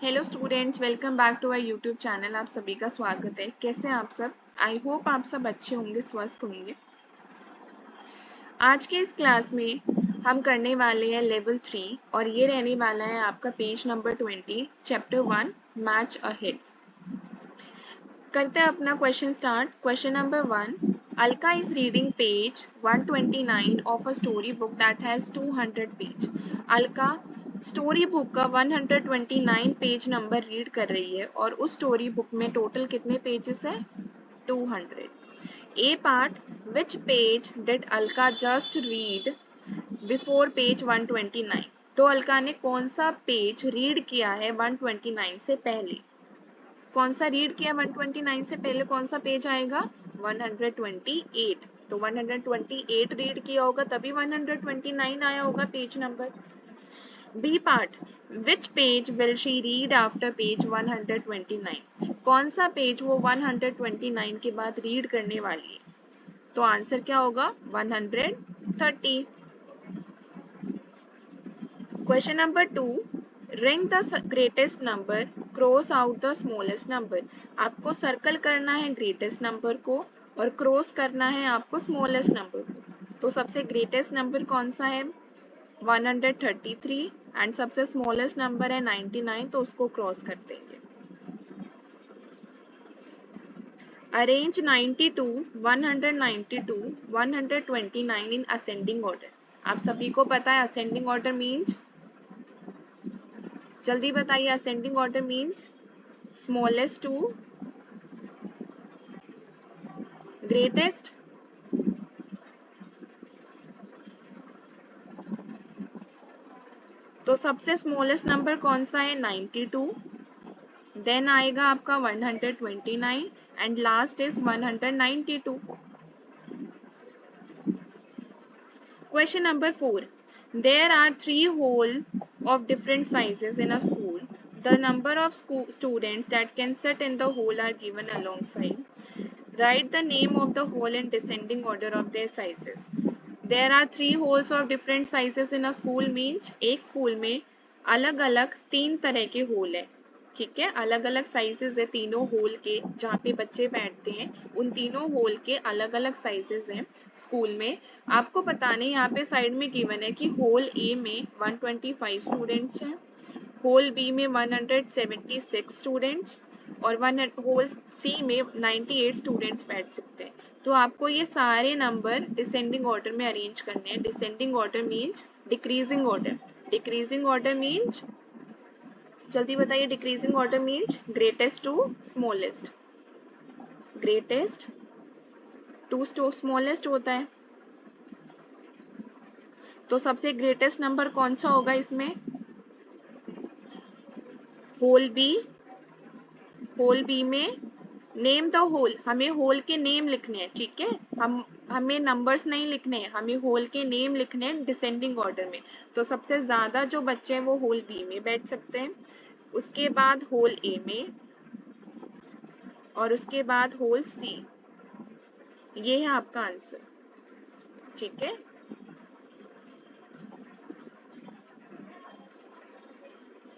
Hello students, welcome back to our YouTube channel. आप सभी का स्वागत है। कैसे हैं आप सब? आई होप आप सब अच्छे होंगे, स्वस्थ होंगे। आज के इस क्लास में हम करने वाले हैं लेवल 3 और ये रहने वाला है आपका page number 20, chapter 1 match ahead. करते हैं अपना question start. Question number 1, Alka is reading page 129 of a story book that has 200 page. Alka story book का 129 पेज नंबर रीड कर रही है और उस स्टोरी बुक में टोटल कितने पेजेस है? 200। A part, which page did Alka just read before page 129? तो अलका ने कौन सा पेज रीड किया है 129 से पहले? कौन सा रीड किया 129 से पहले? कौन सा पेज आएगा? 128। तो 128 रीड किया होगा तभी 129 आया होगा page number. B part, which page will she read after page 129? कौन सा पेज वो 129 के बाद रीड करने वाली है? तो आंसर क्या होगा? 130। Question number 2, ring the greatest number, cross out the smallest number. आपको सर्कल करना है ग्रेटेस्ट नंबर को और क्रॉस करना है आपको स्मॉलेस्ट नंबर को। तो सबसे ग्रेटेस्ट नंबर कौन सा है? 133 एंड सबसे स्मॉलेस्ट नंबर है 99, तो उसको क्रॉस कर देंगे। Arrange 92, 192, 129 in ascending order. आप सभी को पता है असेंडिंग ऑर्डर मीन्स, जल्दी बताइए, ascending order means smallest to greatest. तो सबसे स्मॉलेस्ट नंबर कौन सा है? 92, देन आएगा आपका 129 and last is 192। Question number 4. There are 3 holes of different sizes in a school. The number of students that can sit in the hole are given alongside. Write the name of the hole in descending order of their sizes. There are 3 holes of different sizes in a school means एक school में अलग अलग 3 तरह के whole है। ठीक है, अलग अलग साइजेस है तीनों होल के जहाँ पे बच्चे बैठते हैं, उन तीनों होल के अलग अलग साइजेस हैं स्कूल में। आपको बताने यहाँ पे साइड में गिवन है कि होल ए में 125 स्टूडेंट्स हैं, होल बी में 176 स्टूडेंट्स और होल सी में 98 स्टूडेंट्स बैठ सकते हैं। तो आपको ये सारे नंबर डिसेंडिंग ऑर्डर में अरेंज करने हैं। Descending order means decreasing order. Decreasing order means, जल्दी बताइए, decreasing order means greatest to smallest. Greatest to smallest होता है। तो सबसे ग्रेटेस्ट नंबर कौन सा होगा इसमें? Whole B. होल बी में नेम द होल, हमें होल के नेम लिखने हैं। ठीक है, हमें नंबर्स नहीं लिखने हैं, हमें होल के नेम लिखने हैं डिसेंडिंग ऑर्डर में। तो सबसे ज्यादा जो बच्चे हैं वो होल बी में बैठ सकते हैं, उसके बाद होल ए में और उसके बाद होल सी। ये है आपका आंसर। ठीक है,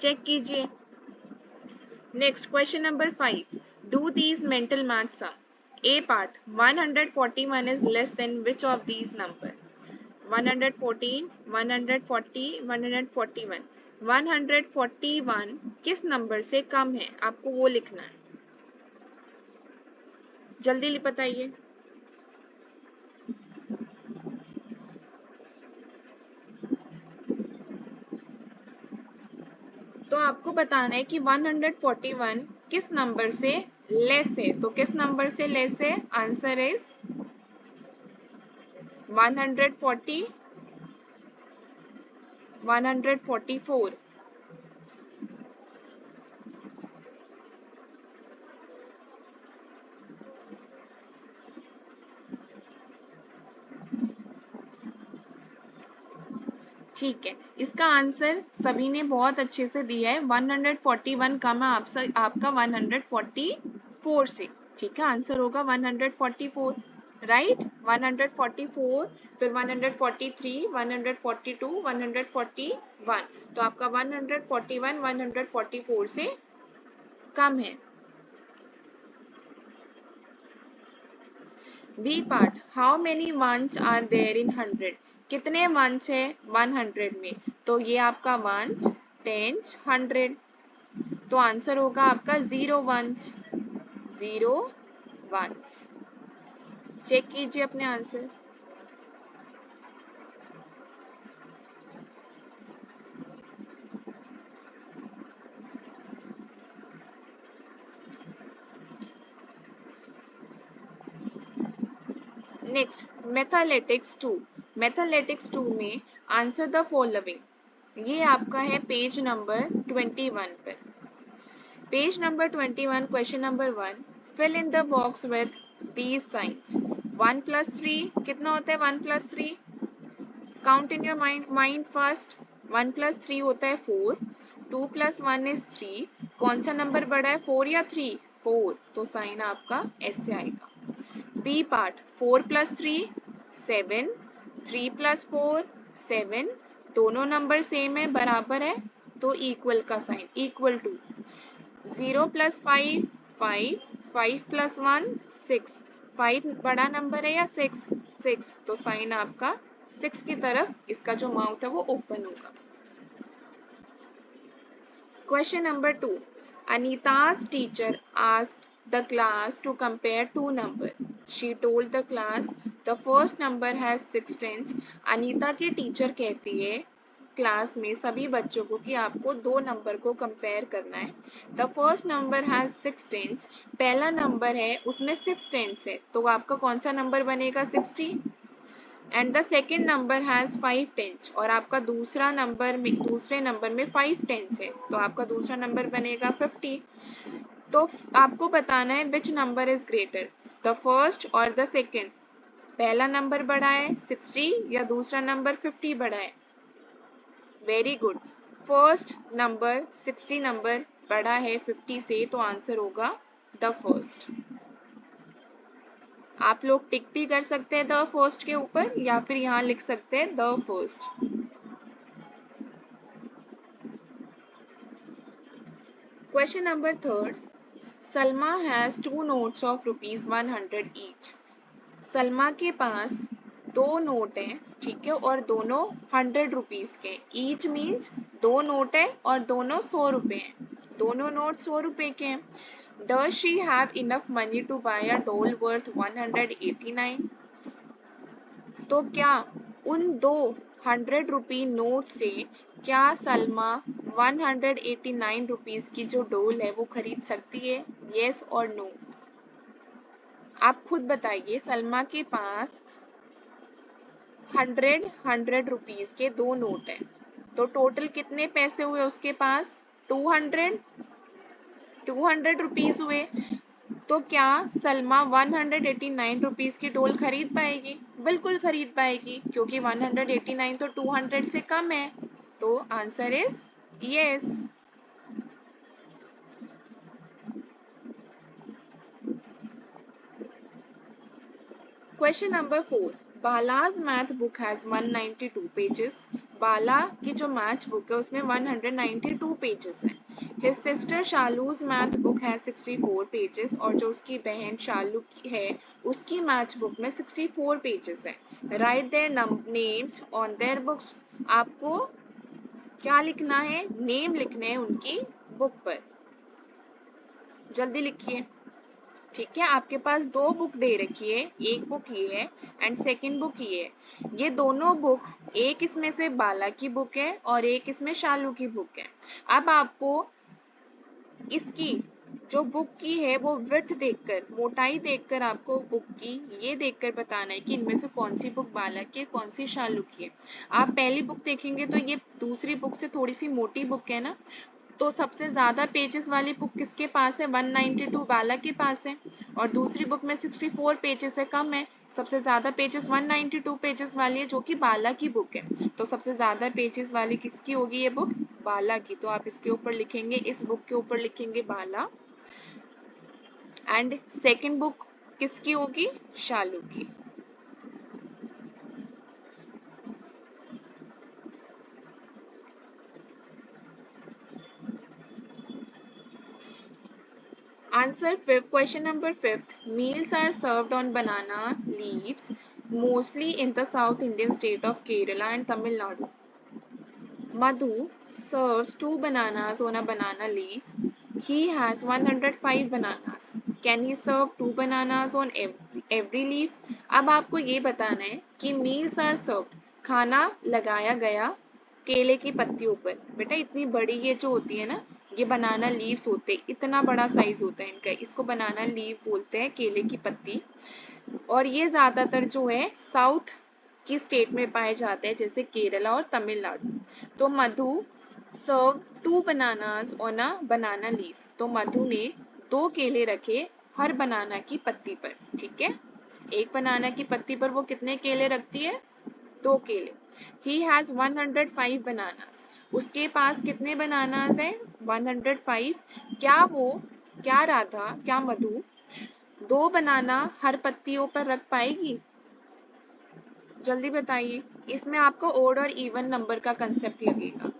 चेक कीजिए। Next question number 5, do these mental math sum. A part, 141 is less than which of these number? 114, 140, 141। 141 किस नंबर से कम है? आपको वो लिखना है। जल्दी बताइए। तो आपको बताना है कि 141 किस नंबर से लेस है। तो किस नंबर से लेस है? Answer is 140, 144। ठीक है, इसका आंसर सभी ने बहुत अच्छे से दिया है। 141 कम है आपका 144 से। ठीक है, आंसर होगा 144। राइट 144, फिर 143, 142, 141, तो आपका 141 144 से कम है। B part, how many ones are there in 100, कितने वंस है 100 में, तो ये आपका वंस, टेंस, 100, तो आंसर होगा आपका 0 वंस, 0 वंस। चेक कीजिए अपने आंसर। नेक्स्ट मैथमेटिक्स 2, मैथमेटिक्स 2 में आंसर द फॉलोइंग, ये आपका है पेज नंबर 21 पर। Page number 21 question number 1, fill in the box with these signs. 1 + 3 कितना होता है 1 + 3, count in your mind first. 1 + 3 होता है 4, 2 + 1 इज 3, कौन सा नंबर बड़ा है 4 या 3, 4, तो साइन आपका ऐसे आएगा। बी पार्ट, 4 + 3 7, 3 + 4 7, दोनों नंबर सेम है बराबर है तो इक्वल का साइन, इक्वल टू। 0 + 5 5, 5 + 1 6, 5 बड़ा नंबर है या 6, 6, तो साइन आपका 6 की तरफ इसका जो माउथ है वो ओपन होगा। Question number 2. Anita's teacher asked the class to compare two numbers. She told the class the first number has 6 tens. Anita की टीचर कहती है क्लास में सभी बच्चों को कि आपको दो नंबर को कंपेयर करना है। The first number has 6 tens, पहला नंबर है उसमें 6 टेंस है, तो आपका कौन सा नंबर बनेगा 60, and the second number has 5 tens, और आपका दूसरे नंबर में 5 टेंस है, तो आपका दूसरा नंबर बनेगा 50। तो आपको बताना है which number is greater, the first और द सेकेंड, पहला नंबर बड़ा है 60 या दूसरा नंबर 50 बड़ा है। Very good, first number 60 number बड़ा है 50 से, तो आंसर होगा द फर्स्ट। आप लोग टिक भी कर सकते हैं द फर्स्ट के ऊपर या फिर यहाँ लिख सकते हैं the first. Question number 3, Salma has 2 notes of ₹100 each. Salma के पास दो नोट हैं, ठीक है, और दोनों 100 रुपीज के, ईच मीन्स दो नोट है और दोनों 100 रुपए हैं, दोनों नोट 100 रुपए के हैं। Does she have enough money to buy a doll worth 189? तो क्या उन दो 100 रुपी नोट से क्या सलमा 189 रुपीज की जो डोल है वो खरीद सकती है, येस और नो? आप खुद बताइए, सलमा के पास 100 रुपीज के दो नोट हैं, तो टोटल कितने पैसे हुए उसके पास, 200 रुपीज हुए, तो क्या सलमा 189 रुपीज की डोल खरीद पाएगी? बिल्कुल खरीद पाएगी, क्योंकि 189 तो 200 से कम है, तो answer is yes. Question number 4, Bala's math book has 192 pages. Bala की जो मैथ बुक है उसमें 192 पेजेस हैं। His sister Shalu's math book है 64 पेजेस, और जो उसकी बहन शालू की है उसकी मैथ बुक में 64 पेजेस हैं। Right their names on their books, आपको क्या लिखना है, नेम लिखने हैं उनकी बुक पर, जल्दी लिखिए। ठीक है, आपके पास दो बुक दे रखी है, एक बुक ये है एंड सेकंड बुक ये है। ये दोनों बुक, एक इसमें से बाला की बुक है और एक इसमें शालू की बुक है। अब आपको इसकी जो बुक की है वो विड्थ देखकर, मोटाई देखकर आपको बुक की ये देखकर बताना है कि इनमें से कौन सी बुक बाला की है, कौन सी शालू की है। आप पहली बुक देखेंगे तो ये दूसरी बुक से थोड़ी सी मोटी बुक है ना, तो सबसे ज्यादा पेजेस वाली बुक किसके पास है, 192 बाला के पास है, और दूसरी बुक में 64 पेजेस है, कम है। सबसे ज्यादा पेजेस 192 पेजेस वाली है जो कि बाला की बुक है, तो सबसे ज्यादा पेजेस वाली किसकी होगी ये बुक, बाला की, तो आप इसके ऊपर लिखेंगे, इस बुक के ऊपर लिखेंगे बाला, एंड सेकेंड बुक किसकी होगी? शालू की। Answer fifth. Question number fifth. Meals are served on banana leaves, mostly in the South Indian state of Kerala and Tamil Nadu. Madhu serves 2 bananas on a banana leaf. He has 105 bananas. Can he serve 2 bananas on every leaf? अब आपको ये बताना है कि meals are served, खाना लगाया गया केले की पत्तियों पर। बेटा इतनी बड़ी ये जो होती है ना, ये बनाना लीव्स होते हैं, इतना बड़ा साइज होता है इनका, इसको बनाना लीव बोलते हैं, केले की पत्ती। और ये ज्यादातर जो है साउथ की स्टेट में पाए जाते हैं, जैसे केरला और तमिलनाडु। तो मधु सर्व 2 bananas on a banana leaf. तो मधु ने 2 केले रखे हर बनाना की पत्ती पर। ठीक है, एक बनाना की पत्ती पर वो कितने केले रखती है? 2 केले। He has 105 bananas. उसके पास कितने बनानास हैं? 105। क्या राधा, क्या मधु 2 बनाना हर पत्तियों पर रख पाएगी? जल्दी बताइए। इसमें आपको ओड और इवन नंबर का कंसेप्ट लगेगा।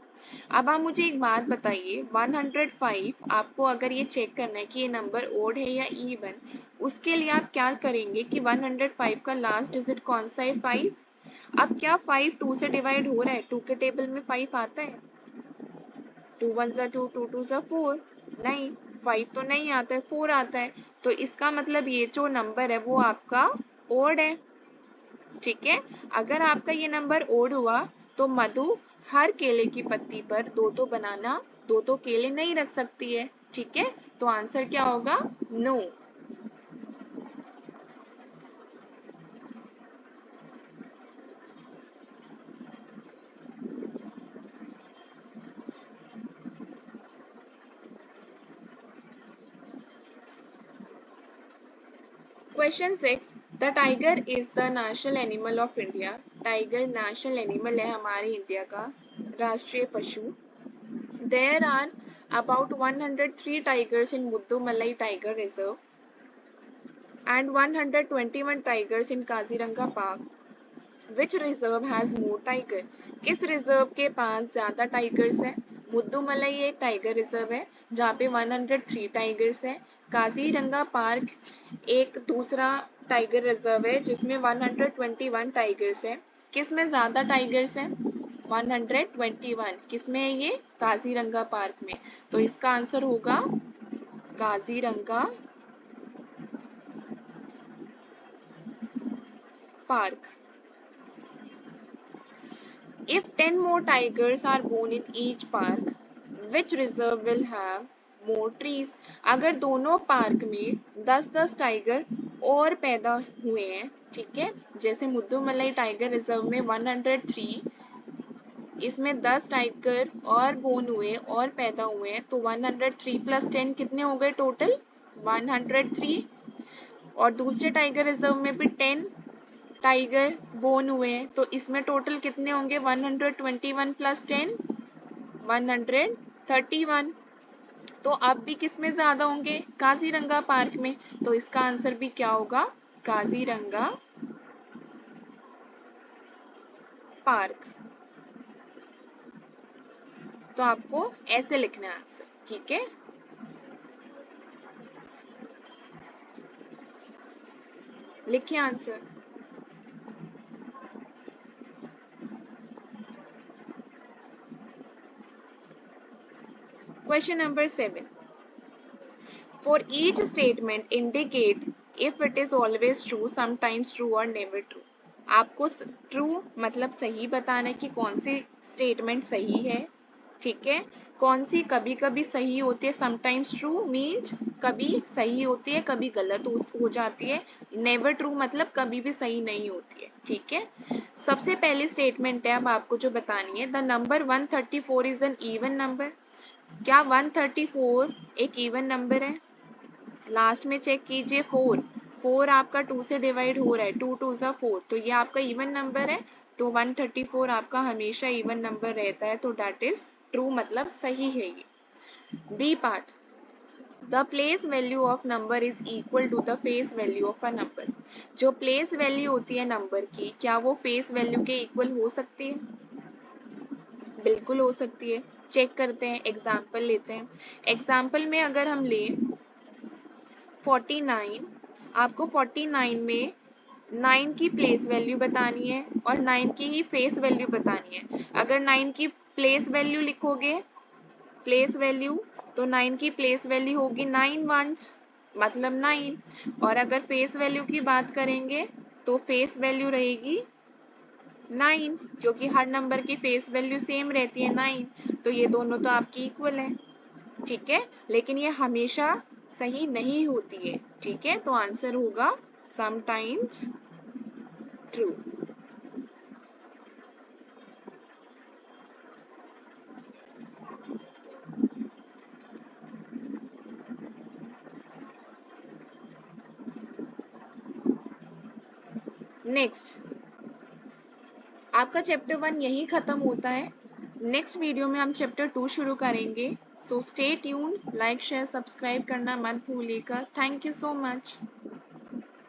अब आप मुझे एक बात बताइए, 105 आपको अगर ये चेक करना है कि ये नंबर ओड है या इवन, उसके लिए आप क्या करेंगे कि 105 का लास्ट डिजिट कौन सा है? 5। अब क्या 5 2 से डिवाइड हो रहा है? 2 के टेबल में 5 आता है? 2 1 जा 2, 2 2 जा 4। नहीं, 5 तो नहीं आता है, 4 आता है। तो इसका मतलब ये जो नंबर है वो आपका ओड है। ठीक है, अगर आपका ये नंबर ओड हुआ तो मधु हर केले की पत्ती पर 2 बनाना, 2 केले नहीं रख सकती है। ठीक है, तो आंसर क्या होगा? No. Question 6। The tiger is the national animal of India. Tiger national animal है हमारे इंडिया का, राष्ट्रीय पशु। There are about 103 tigers in Muddumalai Tiger Reserve and 121 tigers in Kaziranga Park. Which reserve has more tiger? किस reserve के पास ज्यादा tigers है? मुद्दुमलई एक टाइगर रिजर्व है जहाँ पे 103 टाइगर्स है। काजीरंगा पार्क एक दूसरा टाइगर रिजर्व है जिसमें 121 टाइगर्स है। किसमें ज्यादा टाइगर्स है? 121। किसमें है ये? काजीरंगा पार्क में। तो इसका आंसर होगा Kaziranga park. If 10 more tigers are born in each park, which reserve will have more trees? अगर दोनों पार्क में 10-10 टाइगर और पैदा हुए हैं, ठीक है, जैसे मुद्दुमलई टाइगर रिजर्व में 103, इसमें 10 टाइगर और बोर्न हुए और पैदा हुए हैं, तो 103 प्लस 10 कितने हो गए टोटल? 103। और दूसरे टाइगर रिजर्व में भी 10 टाइगर बोर्न हुए हैं, तो इसमें टोटल कितने होंगे? 121 प्लस 10 131। तो अब भी किसमें ज्यादा होंगे? काजीरंगा पार्क में। तो इसका आंसर भी क्या होगा? काजीरंगा पार्क। तो आपको ऐसे लिखना है आंसर। ठीक है, लिखिए answer. Question number 7। For each statement indicate if it is always true, sometimes true or never true. आपको ट्रू मतलब सही बताना है कि कौन सी स्टेटमेंट सही है। ठीक है, कौन सी कभी कभी सही होती है, समटाइम्स ट्रू मीन्स कभी सही होती है कभी गलत हो जाती है। नेवर ट्रू मतलब कभी भी सही नहीं होती है। ठीक है, सबसे पहली स्टेटमेंट है अब आपको जो बतानी है, the number 134 is an even number. क्या 134 एक इवन नंबर है? लास्ट में चेक कीजिए, 4 आपका 2 से डिवाइड हो रहा है, 2 2 जा 4, तो ये आपका इवन नंबर है। तो 134 आपका हमेशा इवन नंबर रहता है, तो डेट इज ट्रू मतलब सही है ये। B part, the place value of number is equal to the face value of a number. जो प्लेस वैल्यू होती है नंबर की, क्या वो फेस वैल्यू के इक्वल हो सकती है? बिल्कुल हो सकती है। चेक करते हैं, एग्जाम्पल लेते हैं। एग्जाम्पल में अगर हम लें 49, आपको 49 में 9 की प्लेस वैल्यू बतानी है और 9 की ही फेस वैल्यू बतानी है। अगर 9 की प्लेस वैल्यू लिखोगे, प्लेस वैल्यू, तो 9 की प्लेस वैल्यू होगी 9 वंस, मतलब 9। और अगर फेस वैल्यू की बात करेंगे तो फेस वैल्यू रहेगी 9, क्योंकि हर नंबर की फेस वैल्यू सेम रहती है 9, तो ये दोनों तो आपकी इक्वल है। ठीक है, लेकिन ये हमेशा सही नहीं होती है। ठीक है, तो आंसर होगा समटाइम्स ट्रू। नेक्स्ट, आपका चैप्टर 1 यही खत्म होता है। नेक्स्ट वीडियो में हम चैप्टर 2 शुरू करेंगे। So stay tuned, like share subscribe करना मत भूलिएगा। Thank you so much.